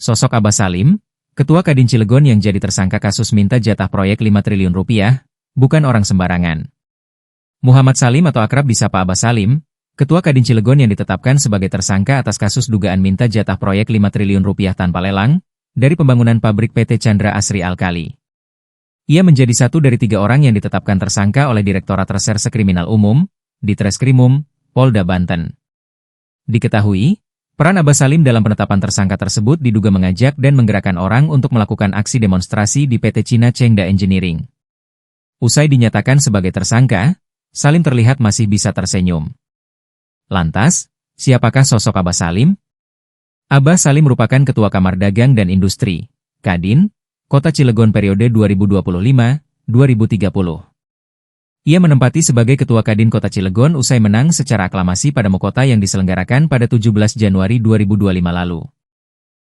Sosok Abbas Salim, Ketua Kadin Cilegon yang jadi tersangka kasus minta jatah proyek 5 triliun rupiah, bukan orang sembarangan. Muhammad Salim atau akrab disapa Abbas Salim, Ketua Kadin Cilegon yang ditetapkan sebagai tersangka atas kasus dugaan minta jatah proyek 5 triliun rupiah tanpa lelang, dari pembangunan pabrik PT Chandra Asri Alkali. Ia menjadi satu dari 3 orang yang ditetapkan tersangka oleh Direktorat Reserse Kriminal Umum, Ditreskrimum, Polda Banten. Diketahui, peran Abbas Salim dalam penetapan tersangka tersebut diduga mengajak dan menggerakkan orang untuk melakukan aksi demonstrasi di PT Cina Chengda Engineering. Usai dinyatakan sebagai tersangka, Salim terlihat masih bisa tersenyum. Lantas, siapakah sosok Abbas Salim? Abbas Salim merupakan Ketua Kamar Dagang dan Industri, Kadin, Kota Cilegon periode 2025-2030. Ia menempati sebagai Ketua Kadin Kota Cilegon usai menang secara aklamasi pada Mokota yang diselenggarakan pada 17 Januari 2025 lalu.